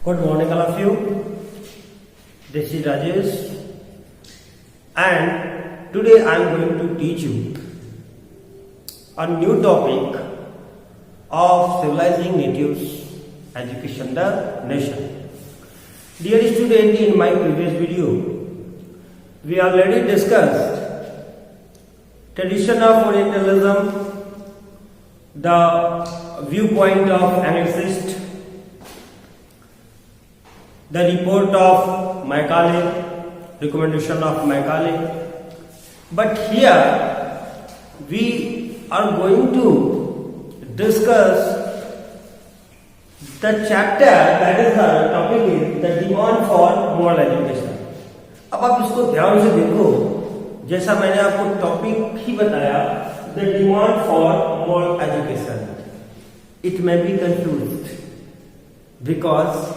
Good morning, all of you. This is Rajesh, and today I am going to teach you a new topic of civilizing natives, education the nation. Dear student, in my previous video, we already discussed tradition of Orientalism, the viewpoint of Anglicist, the report of Macaulay, recommendation of Macaulay. But here we are going to discuss the chapter, that is the topic is the demand for moral education. अब आप इसको ध्यान से देखो, जैसा मैंने आपको topic ही बताया, the demand for moral education. It may be confused because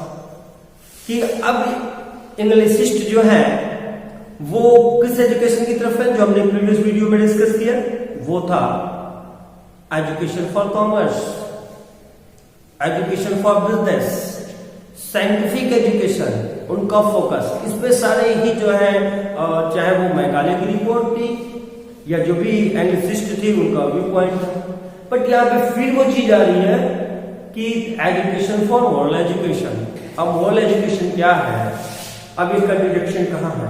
कि अब इंग्लिसिस्ट जो है वो किस एजुकेशन की तरफ है, जो हमने प्रीवियस वीडियो में डिस्कस किया, वो था education for commerce, education for business, scientific education, उनका फोकस इस पे सारे ही जो है, चाहे वो मैकाले की रिपोर्ट थी या जो भी एंग्लिसिस्ट थी उनका व्यू पॉइंट था. बट यहाँ पे फिर वो चीज आ रही है कि एजुकेशन फॉर मॉरल एजुकेशन. अब मॉरल एजुकेशन क्या है, अब ये कंट्रडिक्शन कहाँ है,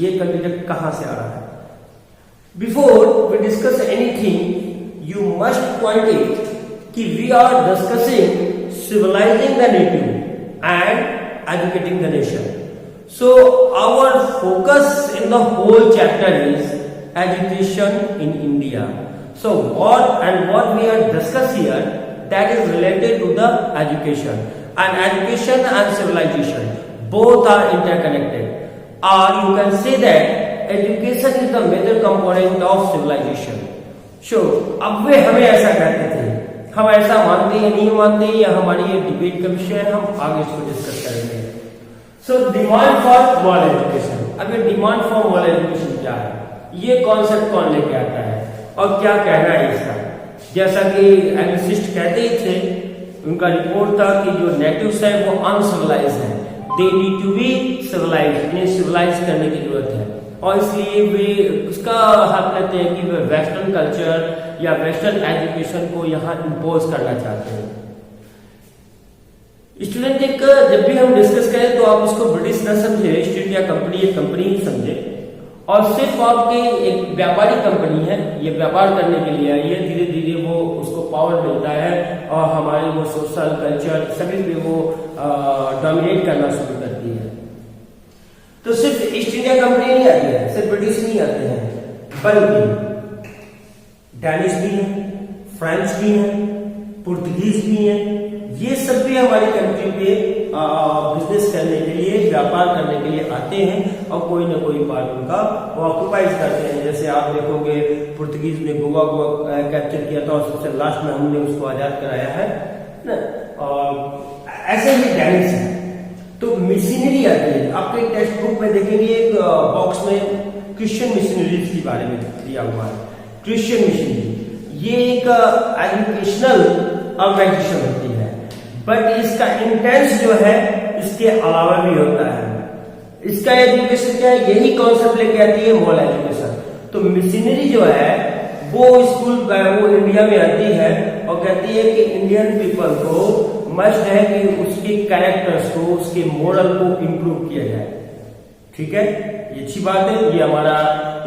ये कंट्रडिक्ट कहाँ से आ रहा है. Before we discuss anything you must point it कि we are discussing civilising the native and educating the nation. So our focus in the whole chapter is education in India. So what we are discuss here, that is related to the education, and education and civilization both are interconnected, or you can say that education is the major component of civilization. So अब वे हमें ऐसा कहते थे, हम ऐसा मानते या नहीं मानते, या हमारी ये डिबेट का विषय है, हम आगे इसको डिस्कस करेंगे. So demand for moral education. अब ये demand for moral education क्या है, ये कॉन्सेप्ट कौन लेके आता है और क्या कहना है इसका. जैसा कि एंग्लिसिस्ट कहते ही थे, उनका रिपोर्ट था कि जो नेटिव्स है वो अनसिविलाइज है, they need to be civilise, इन्हें सिविलाइज करने की जरूरत है, और इसलिए वे उसका हक लेते हैं कि वे वेस्टर्न कल्चर या वेस्टर्न एजुकेशन को यहाँ इम्पोज करना चाहते हैं. स्टूडेंट एक जब भी हम डिस्कस करें तो आप उसको ब्रिटिश न समझे, ईस्ट इंडिया कंपनी एक कंपनी ही समझे, और सिर्फ आपकी एक व्यापारी कंपनी है, ये व्यापार करने के लिए आई है. धीरे धीरे वो उसको पावर मिलता है और हमारे वो सोशल कल्चर सभी पे वो डोमिनेट करना शुरू करती है. तो सिर्फ ईस्ट इंडिया कंपनी नहीं आती है, सिर्फ ब्रिटिश नहीं आते हैं, बल्कि डैनिश भी है, फ्रेंच भी है, पुर्तगीज भी है. ये सब भी हमारी कंट्री पे बिजनेस करने के लिए, व्यापार करने के लिए आते हैं और कोई ना कोई पार्ट उनका वो ऑक्युपाइज करते हैं. जैसे आप देखोगे पुर्तगीज ने गोवा को कैप्चर किया था और सबसे लास्ट में हमने उसको आजाद कराया है ना. और ऐसे ही डैनिश है. तो मिशनरी आती है, आपके टेक्स्ट बुक में देखेंगे एक बॉक्स में क्रिश्चियन मिशनरीज के बारे में दिया हुआ है. क्रिश्चियन मिशनरी ये एक एजुकेशनल ऑर्गेनाइजेशन होती है, बट इसका इंटेंस जो है इसके अलावा भी होता है. इसका एजुकेशन क्या है, यही कॉन्सेप्ट लेके आती है मॉरल एजुकेशन. तो मिशनरी जो है वो स्कूल वो इंडिया में आती है और कहती है कि इंडियन पीपल को मस्ट है कि उसके कैरेक्टर्स को, उसके मोरल को इम्प्रूव किया जाए. ठीक है, ये अच्छी बात है. ये हमारा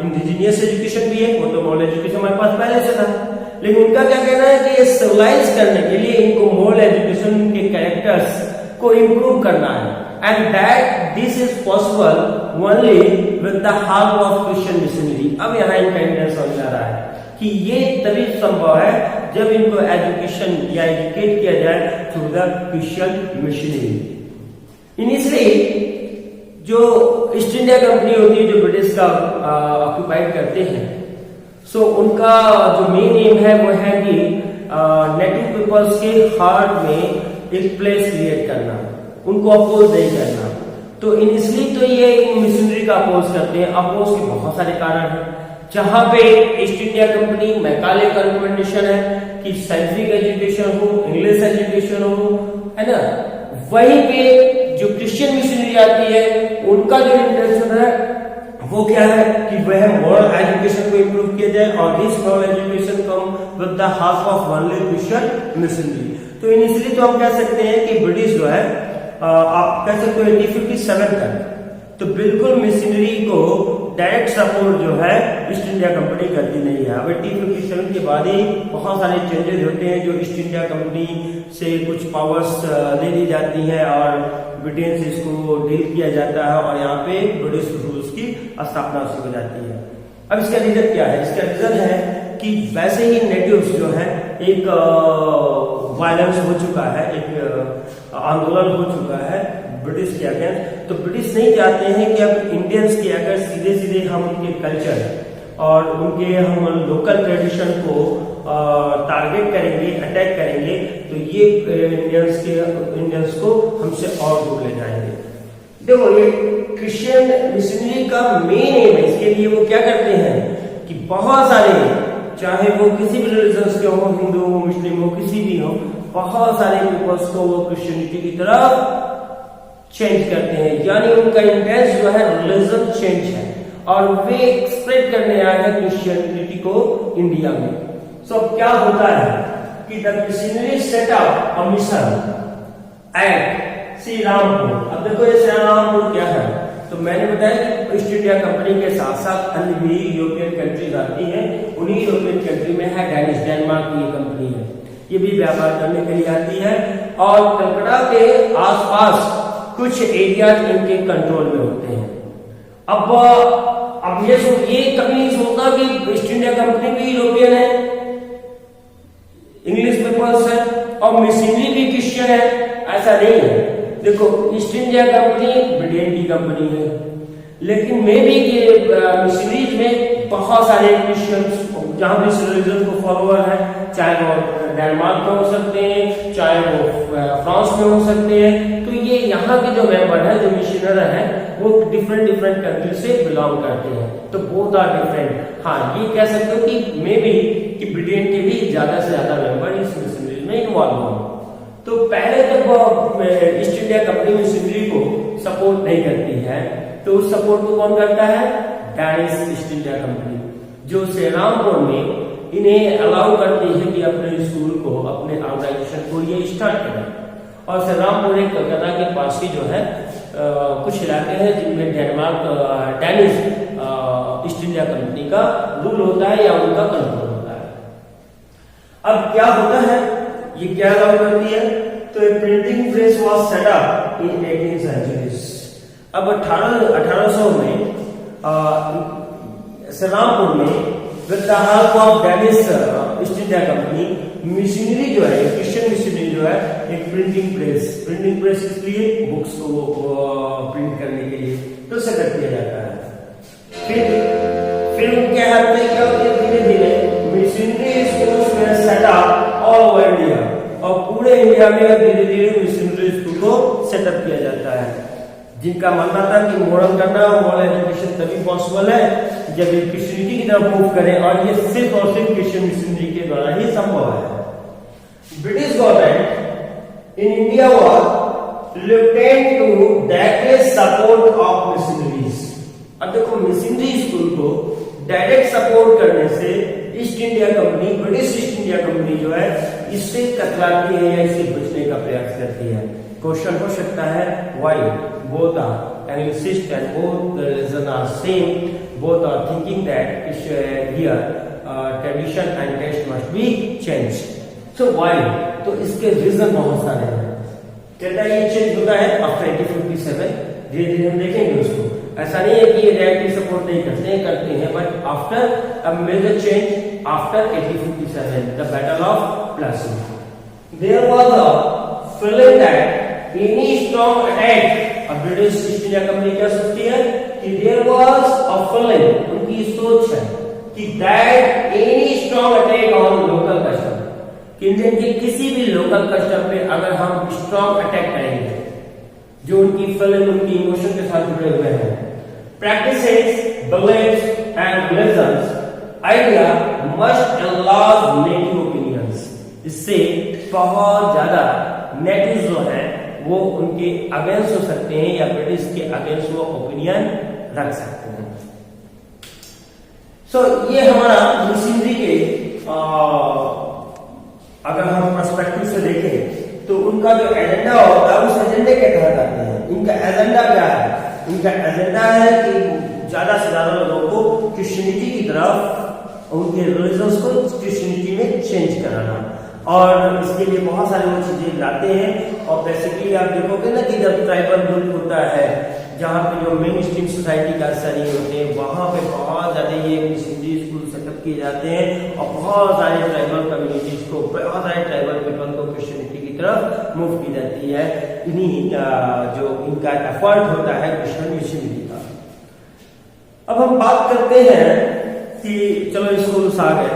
इंडिजीनियस एजुकेशन भी है, वो तो मॉरल एजुकेशन हमारे पास पहले से था. लेकिन उनका क्या कहना है कि ये सिविलाइज करने के लिए इनको मोरल एजुकेशन के कैरेक्टर्स को इम्प्रूव करना है, and that this is possible only with the help of Christian missionary. अब यहाँ इनका इंटेंस समझ आ रहा है कि ये तभी संभव है जब इनको एजुकेशन या एजुकेट किया जाए through the Christian missionary. Initially जो ईस्ट इंडिया कंपनी होती है, जो ब्रिटिश का ऑक्युपाइड करते हैं, सो उनका जो मेन एम है वो है कि नेटिव पीपल्स के हार्ट में एक प्लेस क्रिएट करना, उनको अपोज नहीं करना. तो इनिशियली तो ये मिशनरी का अपोज करते हैं. अपोज के बहुत सारे कारण हैं. जहां पे ईस्ट इंडिया कंपनी मैकाले का रिकमेंडेशन है कि साइंटिफिक एजुकेशन हो, इंग्लिश एजुकेशन हो, है ना, वहीं पे जो क्रिश्चियन मिशनरी आती है उनका जो इंटेंशन है वो क्या है कि वह मॉरल एजुकेशन को इंप्रूव किया जाए और this moral education come with the help of only Christian missionary. तो इनिशियली तो हम कह सकते हैं कि ब्रिटिश जो है आप कह सकते हो 1857 तक तो बिल्कुल मिशनरी को डायरेक्ट सपोर्ट जो है ईस्ट इंडिया कंपनी करती नहीं है। अब 1857 के बाद ही बहुत सारे चेंजेस होते हैं जो ईस्ट इंडिया कंपनी से कुछ पावर्स ले ली जाती है और ब्रिटेन से इसको डील किया जाता है और यहाँ पे ब्रिटिश रूल्स की स्थापना शुरू हो जाती है। अब इसका रीजन क्या है? इसका रीजन है कि वैसे ही नेटिव्स जो है एक वायलेंस हो चुका है, एक आंदोलन हो चुका है ब्रिटिश के अगेंस्ट। तो ब्रिटिश नहीं चाहते हैं कि अब इंडियंस की अगर सीधे सीधे हम उनके कल्चर और उनके हम लोकल ट्रेडिशन को टारगेट करेंगे, अटैक करेंगे तो ये इंडियंस को हमसे और दूर ले जाएंगे। देखो ये क्रिश्चियन मिशनरी का मेन एम है, इसके लिए वो क्या करते हैं कि बहुत सारे चाहे वो किसी भी रिलीजन के हो, हिंदू हो, मुस्लिम हो, किसी भी हो, बहुत सारे पीपल्स को वो क्रिश्चियनिटी की तरफ चेंज करते हैं। यानी उनका इंटेंस जो है रिलीजन चेंज है और वे स्प्रेड करने आए हैं क्रिश्चियनिटी को इंडिया में। सो क्या होता है कि the missionary set up a mission eight Shri Rampur. अब देखो ये श्री रामपुर क्या है, तो मैंने बताया कि ईस्ट इंडिया कंपनी के साथ साथ अन्य भी यूरोपियन कंट्रीज आती हैं। उन्हीं यूरोपियन कंट्री में है डेनमार्क की ये कंपनी है, ये भी व्यापार करने के लिए आती है और कलकत्ता के आसपास कुछ एरियाज इनके कंट्रोल में होते हैं। अब ये कभी नहीं सोचता कि ईस्ट इंडिया कंपनी भी यूरोपियन है, इंग्लिश पीपल्स है और मिशनरी भी क्रिश्चियन है, ऐसा नहीं है। देखो ईस्ट इंडिया कंपनी ब्रिटेन की कंपनी है, लेकिन मे भी मिशनरीज में बहुत सारे क्रिश्चियंस जहां भी इस रिलीजन को फॉलोअर है, चाहे वो डेनमार्क में हो सकते हैं, चाहे वो फ्रांस में हो सकते हैं। तो ये यहाँ के जो मेंबर है, जो मिशनर है, वो डिफरेंट कंट्री से बिलोंग करते हैं। तो बोथ आर डिफरेंट। हाँ ये कह सकते हो कि मे बी कि ब्रिटेन के भी ज्यादा से ज्यादा मेंबर इस मिशनरी में इन्वॉल्व हो। तो पहले जब ईस्ट इंडिया कंपनी मिशनरी को सपोर्ट नहीं करती है तो उस सपोर्ट को कौन करता है? डेनिश ईस्ट इंडिया कंपनी, जो श्रीरामपुर में इन्हें अलाउ करती है कि अपने स्कूल को, अपने ऑर्गेनाइजेशन को ये स्टार्ट करें। और श्रीरामपुर एक कलकत्ता के पास ही जो है कुछ इलाके हैं जिनमें डेनिश ईस्ट इंडिया कंपनी का रूल होता है या उनका कंट्रोल होता है। अब क्या होता है, ये क्या अलाउ करती है? तो a printing press was set up in 18th centuries. अब 1800 में श्रीरामपुर में with the help of Danish East India company missionary जो है, क्रिश्चियन मिशनरी जो है, एक प्रिंटिंग प्रेस इसलिए बुक्स को प्रिंट करने के लिए तो सेटअप किया जाता है। फिर उनके हेल्प से क्या होती है, धीरे धीरे मिशनरी स्कूल्स में सेटअप ऑल ओवर इंडिया, और पूरे इंडिया में धीरे धीरे मिशनरी स्कूल को सेटअप किया जाता है। जिनका मानना था कि मॉडर्न करना, मॉडर्न एजुकेशन तभी पॉसिबल है जब ये क्रिश्चियनिटी की तरफ मूव करें, और ये सिर्फ और सिर्फ क्रिश्चियन मिशनरी के द्वारा ही संभव है। British government in India was reluctant to direct support of missionaries. अब देखो मिशनरी स्कूल को डायरेक्ट सपोर्ट करने से East India company, British East India company जो है, इससे कतराती है या इससे बचने का प्रयास करती है। क्वेश्चन हो सकता है why both are Anglicist and both the religion are same, both are thinking that here tradition and taste must be changed. So why? तो इसके रीजन बहुत सारे हैं। कहता है ये चेंज होता है आफ्टर 1857, धीरे धीरे हम देखेंगे उसको। ऐसा नहीं है कि ये डायरेक्टली सपोर्ट नहीं करते हैं, but after a major change after 1857, the battle of Plassey, there was a feeling that any strong attack. अब ब्रिटिश ईस्ट इंडिया कंपनी क्या सोचती है कि देयर वाज अ फीलिंग, उनकी सोच है कि that any strong attack on local custom, कि इंडियन के किसी भी लोकल कस्टम पे अगर हम स्ट्रॉन्ग अटैक करेंगे, जो उनकी फीलिंग, उनकी इमोशन के साथ जुड़े हुए हैं, practices, beliefs and religions, idea must enlarge native opinions. इससे बहुत ज्यादा नेटिव जो है वो उनके अगेंस्ट हो सकते हैं या ब्रिटिश के अगेंस्ट वो ओपिनियन रख सकते हैं। सो ये हमारा मिशनरी के अगर हम पर्सपेक्टिव से देखें तो उनका जो एजेंडा होता है उस एजेंडे के तहत आते हैं। इनका एजेंडा क्या है? इनका एजेंडा है कि ज्यादा से ज्यादा लोगों को क्रिश्चियनिटी की तरफ, उनके रिलीजन्स को क्रिश्चियनिटी में चेंज कराना, और इसके लिए बहुत सारे वो चीजें लाते हैं। और बेसिकली आप देखोगे ना कि जब ट्राइबल ग्रुप होता है, जहाँ पे जो मेन स्ट्रीम सोसाइटी का असर ये होते हैं, वहां पे बहुत ज्यादा ये मिशनरी स्कूल सेटअप किए जाते हैं और बहुत सारे ट्राइबल कम्युनिटीज को, बहुत सारे ट्राइबल पीपल को क्रिश्चियनिटी की तरफ मूव की जाती है। इन्हीं जो इनका एफर्ट होता है क्रिश्चियन मिशनरी का। अब हम बात करते हैं कि चलो स्कूल्स आ गए,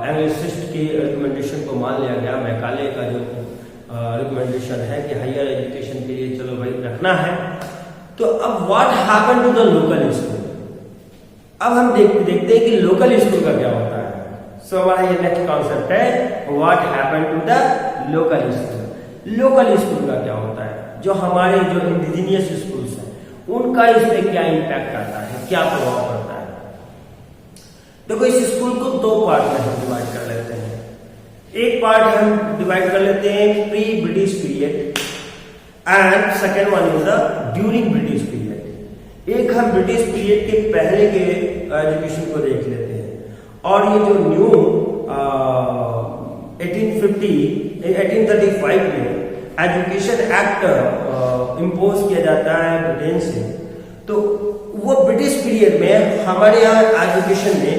एंग्लिसिस्ट की रिकमेंडेशन को मान लिया गया, मैकाले का जो रिकमेंडेशन है कि हायर एजुकेशन के लिए चलो भाई रखना है। तो अब what happen to the local school? अब हम देखते हैं कि लोकल स्कूल का क्या होता है। सो हमारा ये नेक्स्ट कॉन्सेप्ट है what happen to the local school. Local school का क्या होता है? जो हमारे जो इंडिजिनियस स्कूल्स हैं उनका इस पे क्या इम्पैक्ट आता है, क्या प्रभाव पड़ता है? देखो, इस स्कूल को दो पार्ट में हम डिवाइड कर लेते हैं। एक पार्ट हम डिवाइड कर लेते हैं pre British period and second one is the during British period. एक हम ब्रिटिश पीरियड के पहले के एजुकेशन को देख लेते हैं, और ये जो न्यू 1835 में एजुकेशन एक्ट इम्पोज किया जाता है ब्रिटेन से, तो वो ब्रिटिश पीरियड में हमारे यहाँ एजुकेशन में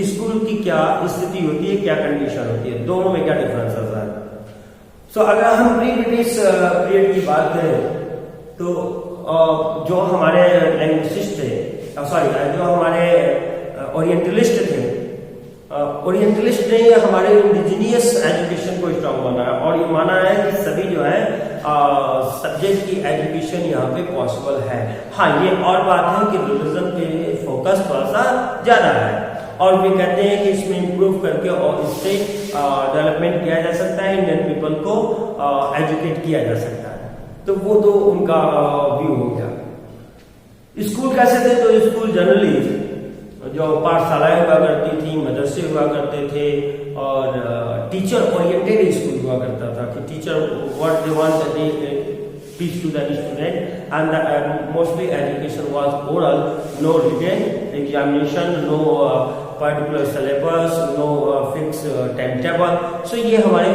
स्कूल की क्या स्थिति होती है, क्या कंडीशन होती है, दोनों में क्या डिफरेंस आता है। सो अगर हम प्री ब्रिटिश पीरियड की बात करें तो जो हमारे लैंग्विस्टिस्ट थे, जो हमारे ओरिएंटलिस्ट थे, ओरिएंटलिस्ट ने हमारे इंडिजिनियस एजुकेशन को स्ट्रॉन्ग माना है, और ये माना है कि सभी जो है सब्जेक्ट की एजुकेशन यहाँ पे पॉसिबल है। हाँ, ये और बात है कि रिलीजन पे फोकस थोड़ा सा ज्यादा है, और वे कहते हैं कि इसमें इम्प्रूव करके और इससे डेवलपमेंट किया जा सकता है, इंडियन पीपल को एजुकेट किया जा सकता है। तो वो तो उनका व्यू हो गया। स्कूल कैसे थे? तो स्कूल जनरली जो पाठशालाएं हुआ करती थी, मदरसे हुआ करते थे, और टीचर ओरिएंटेड स्कूल हुआ करता था कि teacher what they want they teach to the student, and mostly education was oral, no written examination, no particular syllabus, no fix time table. So ये हमारे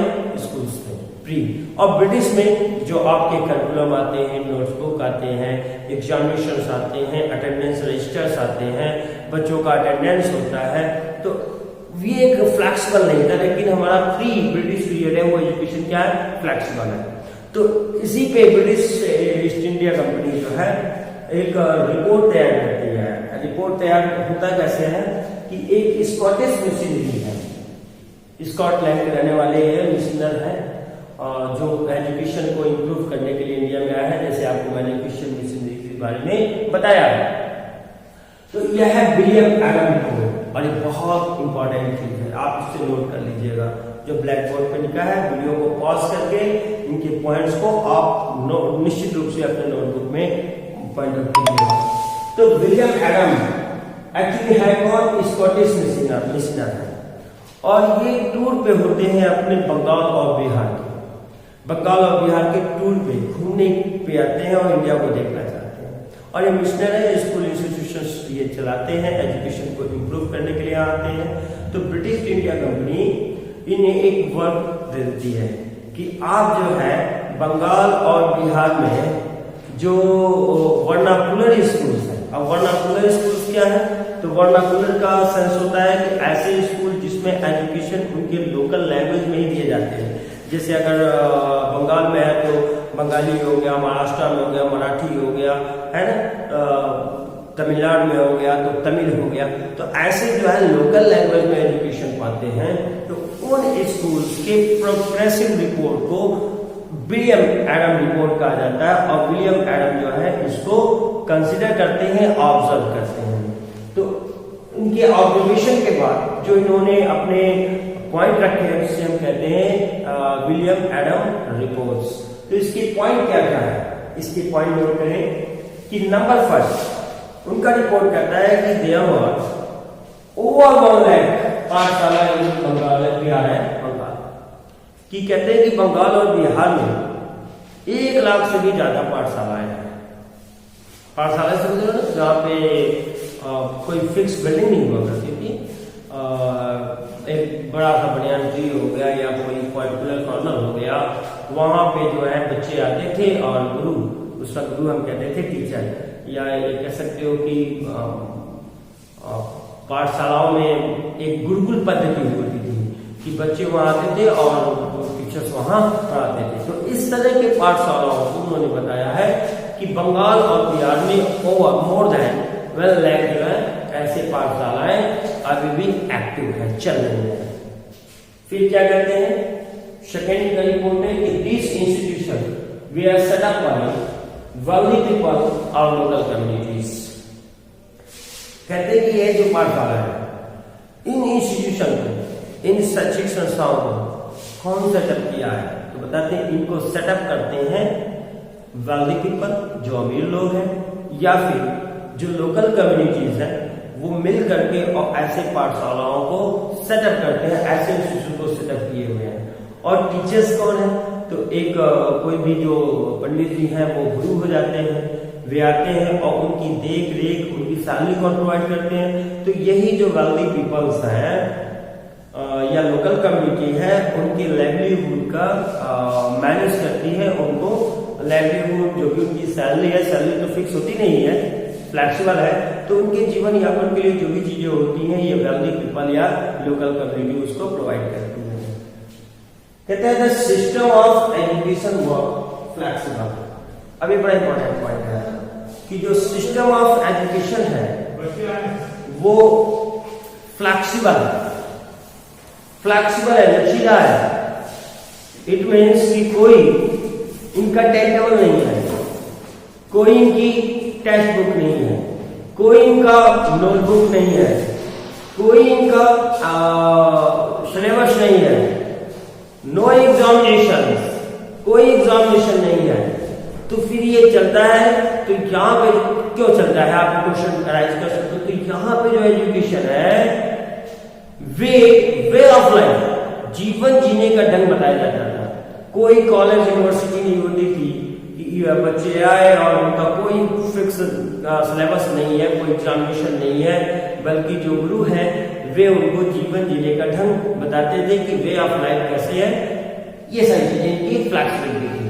स्कूल्स थे प्री। और ब्रिटिश में जो आपके करिकुलम आते हैं, नोटबुक आते हैं, एग्जामिनेशंस आते हैं, अटेंडेंस रजिस्टर्स आते हैं, बच्चों का अटेंडेंस होता है, तो ये एक फ्लेक्सिबल नहीं था। लेकिन हमारा प्री ब्रिटिश पीरियड है, वो एजुकेशन क्या है? फ्लेक्सिबल है। तो इसी पे ब्रिटिश ईस्ट इंडिया कंपनी जो है एक रिपोर्ट तैयार करती है। रिपोर्ट तैयार होता कैसे है कि एक स्कॉटिश मिशनरी है, स्कॉटलैंड के रहने वाले मिशनर हैं, जो एजुकेशन को इम्प्रूव करने के लिए इंडिया में आया है, जैसे आपको मैंने क्रिश्चियन मिशनरी के बारे में बताया है। तो यह है विलियम एडम रिपोर्ट, और ये बहुत इंपॉर्टेंट चीज है, आप इससे नोट कर लीजिएगा। जो ब्लैक बोर्ड पे लिखा है, वीडियो को पॉज करके इनके पॉइंट्स को आप निश्चित रूप से अपने नोटबुक में पॉइंट आउट कीजिएगा। तो विलियम एडम एक्चुअली है कौन? स्कॉटिश मिशनर है, और ये टूर पे होते हैं अपने बंगाल और बिहार के। बंगाल और बिहार के टूर पे घूमने पे आते हैं और इंडिया को देखना चाहते हैं, और ये मिशनर है, स्कूल इंस्टीट्यूशंस ये चलाते हैं, एजुकेशन को इम्प्रूव करने के लिए आते हैं। तो ब्रिटिश इंडिया कंपनी इन्हें एक वर्क देती है कि आप जो है बंगाल और बिहार में जो वर्नाकुलर स्कूल्स है, अब वर्नाकुलर स्कूल्स क्या है? तो वर्नाकुलर का सेंस होता है कि ऐसे स्कूल जिसमें एजुकेशन उनके लोकल लैंग्वेज में ही दिए जाते हैं। जैसे अगर बंगाल में है तो बंगाली हो गया, महाराष्ट्र में हो गया मराठी हो गया, है ना, तमिलनाडु में हो गया तो तमिल हो गया। तो ऐसे जो है लोकल लैंग्वेज में एजुकेशन पाते हैं। तो उन स्कूल्स के प्रोग्रेसिव रिपोर्ट को विलियम एडम रिपोर्ट कहा जाता है, और विलियम एडम जो है इसको कंसिडर करते हैं, ऑब्जर्व करते हैं। तो उनके ऑब्जर्वेशन के बाद जो इन्होंने अपने पॉइंट रखे हैं, जिसे हम कहते हैं विलियम एडम रिपोर्ट्स। तो इसके पॉइंट क्या क्या है, इसके पॉइंट नोट करें कि नंबर फर्स्ट उनका रिपोर्ट करता है कि देयर वाज ओवर 1 लाख पाठशाला इन बंगाल बिहार है बंगाल की, कहते हैं कि बंगाल और बिहार में 1 लाख से भी ज्यादा पाठशालाएं हैं। पाठशाला समझ लो ना, जहाँ पे कोई फिक्स बिल्डिंग नहीं हुआ करती थी, एक बड़ा सा बनियान ट्री हो गया या कोई पर्टिकुलर कॉर्नर हो गया, वहां पे जो है बच्चे आते थे और गुरु, उसका गुरु हम कहते थे टीचर, या ये कह सकते हो कि पाठशालाओं में एक गुरुकुल पद्धति होती थी कि बच्चे वहां आते थे और टीचर्स वहां पढ़ाते थे। तो इस तरह के पाठशालाओं को उन्होंने बताया है कि बंगाल और बिहार में ओवर मोर देन 12 लाख जो है ऐसे पाठशालाएं अभी भी एक्टिव है, चल रही है। फिर क्या कहते हैं, सेकेंड का रिपोर्ट है कि this institution we are set up by wealthy people और लोकल कम्युनिटीज। कहते हैं कि ये जो पाठशाला है, इन इंस्टीट्यूशन को, इन शैक्षिक संस्थाओं को कौन सेटअप किया है, तो बताते हैं इनको सेटअप करते हैं wealthy people, जो अमीर लोग हैं, या फिर जो लोकल कम्युनिटीज है वो मिल करके और ऐसे पाठशालाओं को सेटअप करते हैं, ऐसे इंस्टीट्यूट को सेटअप किए हुए हैं। और टीचर्स कौन है, तो एक कोई भी जो पंडित जी हैं वो गुरु हो जाते हैं, वे आते हैं और उनकी देख रेख, उनकी सैलरी को प्रोवाइड करते हैं। तो यही जो वेल्दी पीपल्स हैं या लोकल कम्युनिटी है, उनकी लाइवलीहुड का मैनेज करती है, उनको लाइवलीहुड जो भी उनकी सैलरी है, सैलरी तो फिक्स होती नहीं है, फ्लैक्सिबल है, तो उनके जीवन यापन के लिए जो भी चीजें होती हैं ये वेल्दी पीपल या लोकल कम्युनिटी उसको प्रोवाइड करती है। कहते हैं the system of education work flexible. अभी बड़ा इंपॉर्टेंट पॉइंट है कि जो सिस्टम ऑफ एजुकेशन है वो फ्लैक्सिबल है, लचीला है। इट मीन्स कि कोई इनका टाइम टेबल नहीं है, कोई इनकी टेक्स्ट बुक नहीं है, कोई इनका नोटबुक नहीं है, कोई इनका सिलेबस नहीं है, नो एग्जामिनेशन, कोई एग्जामिनेशन नहीं है। तो फिर ये चलता है, तो यहाँ पे क्यों चलता है, आप क्वेश्चन अराइज कर सकते हो। तो यहाँ पे जो एजुकेशन है वे ऑफ लाइफ, जीवन जीने का ढंग बताया जाता था। कोई कॉलेज यूनिवर्सिटी नहीं होती थी कि बच्चे आए और उनका कोई फिक्स सिलेबस नहीं है, कोई एग्जामिनेशन नहीं है, बल्कि जो गुरु है वे उनको जीवन जीने का ढंग बताते थे कि वे ऑफ लाइफ कैसे है। ये सारी चीजें इनकी फ्लैक्सिबिलिटी थी।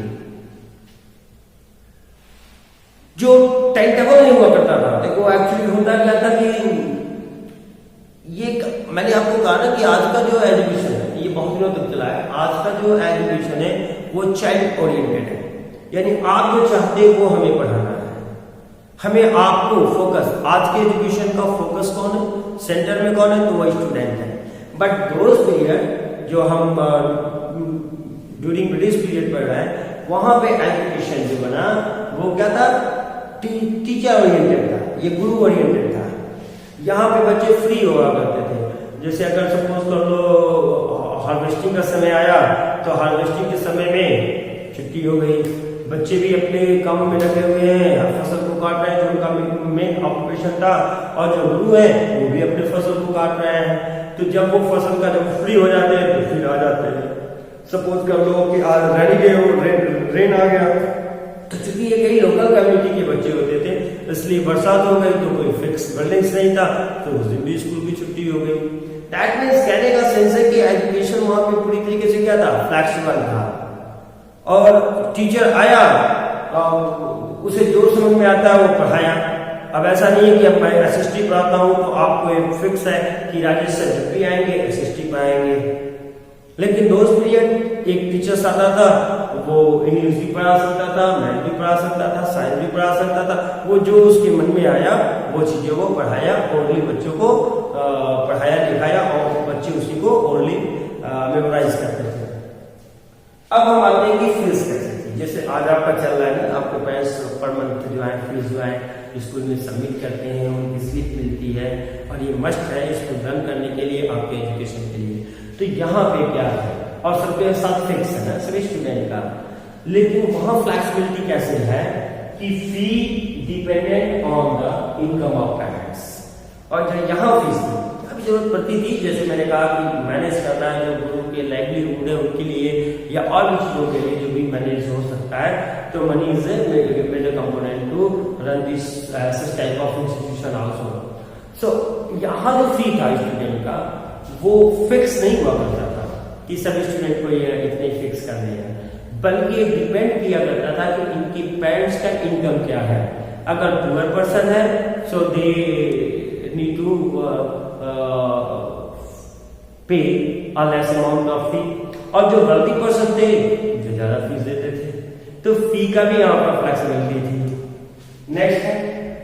जो टाइम टेबल नहीं हुआ करता था, देखो एक्चुअली होता क्या था कि ये मैंने आपको कहा ना कि आज का जो एजुकेशन है ये बहुत दिनों तक चला है। आज का जो एजुकेशन है वो चाइल्ड ओरिएंटेड है, यानी आप जो चाहते हैं वो हमें पढ़ाना है, हमें आपको फोकस, आज के एजुकेशन का फोकस कौन है, सेंटर में कौन है, तो वो स्टूडेंट है। बट दोज पीरियड जो हम ड्यूरिंग ब्रिटिश पीरियड पढ़ रहे हैं, वहां पे एजुकेशन जो बना वो क्या था, टीचर ओरिएंटेड था, ये गुरु ओरिएंटेड था। यहाँ पे बच्चे फ्री हुआ करते थे। जैसे अगर सपोज कर लो हार्वेस्टिंग का समय आया, तो हार्वेस्टिंग के समय में छुट्टी हो गई, बच्चे भी अपने काम में लगे हुए हैं, फसल को काट रहे हैं जो उनका मेन ऑक्यूपेशन था, और जो गुरु है वो भी अपने फसल को काट रहे हैं। तो जब वो फसल का जब फ्री हो जाते हैं तो फिर आ जाते हैं। सपोज कर लो कि आज रेनी डे हो, रेन आ गया, तो चूंकि ये कई लोकल कम्युनिटी के बच्चे होते थे, इसलिए बरसात हो गई तो कोई फिक्स बिल्डिंग्स नहीं था, तो उस दिन भी स्कूल की छुट्टी हो गई। दैट मीन्स कहने का सेंस है कि एजुकेशन वहां पे पूरी तरीके से क्या था, फ्लैक्सिबल था। और टीचर आया, उसे जो समझ में आता है वो पढ़ाया। अब ऐसा नहीं है कि अब मैं एसएसटी पढ़ाता हूं तो आपको एक फिक्स है कि राजेश सर जब भी आएंगे एसएसटी पढ़ाएंगे। लेकिन दोस्त पीरियड एक टीचर्स आता था, वो इंग्लिश भी पढ़ा सकता था, मैथ भी पढ़ा सकता था, साइंस भी पढ़ा सकता था। वो जो उसके मन में आया वो चीजें वो पढ़ाया, ओरली बच्चों को पढ़ाया लिखाया, और बच्चे उसी को ओरली मेमोराइज करते थे। अब हम आते हैं कि फीस कैसे थी। जैसे आज आपका चल रहा है ना, आपके पेरेंट्स पर मंथ जो है फीस जो है स्कूल में सबमिट करते हैं, उनकी स्लिप मिलती है, और ये मस्ट है इसको रन करने के लिए, आपके एजुकेशन के लिए। तो यहाँ पे क्या है, और सबके साथ फिक्स है ना सभी स्टूडेंट का, लेकिन वहां फ्लेक्सिबिलिटी कैसे है कि fee dependent on the income of parents, और जो यहाँ फीस थी अभी जरूरत पड़ती थी, जैसे मैंने कहा कि मैनेज करना है जो गुरु के लाइवलीहुड है उनके लिए या और भी चीजों के लिए जो भी मैनेज हो सकता है, तो money is a major component to run this such type of institution also. So यहाँ जो फी था स्टूडेंट का वो फिक्स नहीं हुआ करता था कि सभी स्टूडेंट को ये इतने फिक्स करने हैं, बल्कि डिपेंड किया करता था कि इनकी पेरेंट्स का इनकम क्या है। अगर पुअर पर्सन है सो दे नीड टू पे अ लेस अमाउंट ऑफ फी, और जो वेल्दी पर्सन थे जो ज्यादा फीस देते थे, तो फी का भी यहाँ पर फ्लेक्सिबिलिटी थी। नेक्स्ट है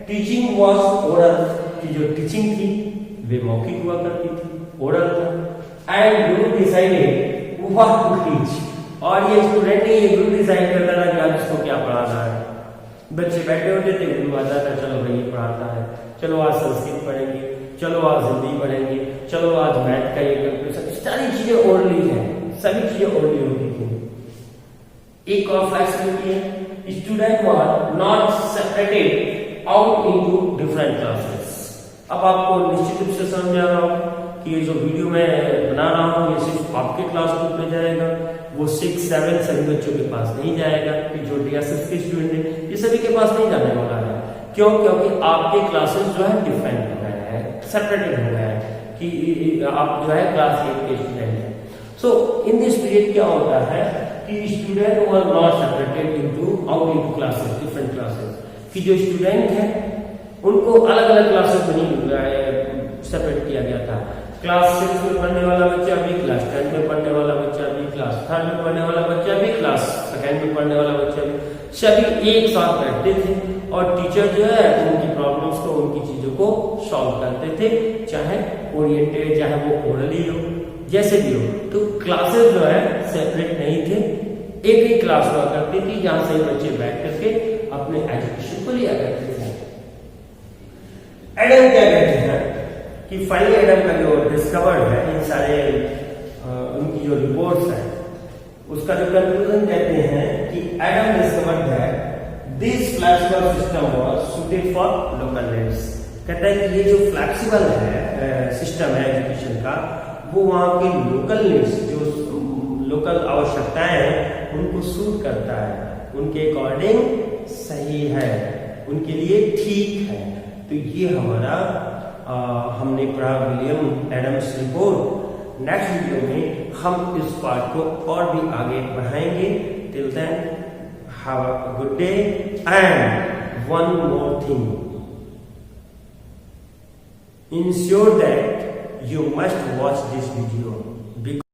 टीचिंग वाज ओरल, की जो टीचिंग थी वे मौखिक हुआ करती थी, ओरल था। And Guru decided what to teach, और ये स्टूडेंट ने ये गुरु डिसाइड करता था कि आज इसको क्या पढ़ाना है। बच्चे बैठे होते थे, गुरु आता था चलो भाई ये पढ़ाता है, चलो आज संस्कृत पढ़ेंगे, चलो आज हिंदी पढ़ेंगे, चलो आज मैथ का ये कैलकुलेशन, सारी चीजें ओरली है, सभी चीजें ओरली होती थी। एक और फ्लेक्सिबिलिटी है, student were not separated out into different classes. अब आपको निश्चित रूप से समझ में आ रहा होगा कि ये जो वीडियो मैं बना रहा हूँ ये सिर्फ आपके क्लास ग्रुप में जाएगा, वो 6, 7 सभी बच्चों के पास नहीं जाएगा, जो DSS के स्टूडेंट है ये सभी के पास नहीं जाने वाला है। क्यों? क्योंकि आपके क्लासेस जो है डिफरेंट हो गए हैं, सेपरेटेड हो गए हैं कि आप जो है क्लास 8 के स्टूडेंट हैं। सो इन दिस पीरियड क्या होता है कि student were not separated into out into classes, different classes, कि जो स्टूडेंट है उनको अलग अलग क्लासेस में नहीं सेपरेट किया गया था। क्लास 6 में पढ़ने वाला बच्चा भी, क्लास 10 में पढ़ने वाला बच्चा भी, क्लास 3 में पढ़ने वाला बच्चा भी, क्लास 2 में पढ़ने वाला बच्चा भी, सभी एक साथ बैठते थे और टीचर जो है उनकी प्रॉब्लम्स को, उनकी चीजों को सॉल्व करते थे, चाहे ओरिएंटेड, चाहे वो ओरली हो, जैसे भी हो। तो क्लासेस जो है सेपरेट नहीं थे, एक ही क्लास हुआ करती थी जहां से बच्चे बैठ करके अपने एजुकेशन को लिया करते थे। एडम क्या कहते हैं कि फाइनली एडम का जो डिस्कवर्ड है इन सारे उनकी जो रिपोर्ट्स है उसका जो कंक्लूजन कहते हैं कि Adam discovered that this flexible system was suited for local needs. कहता है कि ये जो फ्लेक्सिबल है सिस्टम है एजुकेशन का, वो वहां के लोकल नीड्स, जो लोकल आवश्यकताएं हैं उनको सूट करता है, उनके अकॉर्डिंग सही है, उनके लिए ठीक है। तो ये हमारा हमने पढ़ा William Adams report. Next video में हम इस पार्ट को और भी आगे बढ़ाएंगे। Till then have a good day and one more thing, ensure that you must watch this video because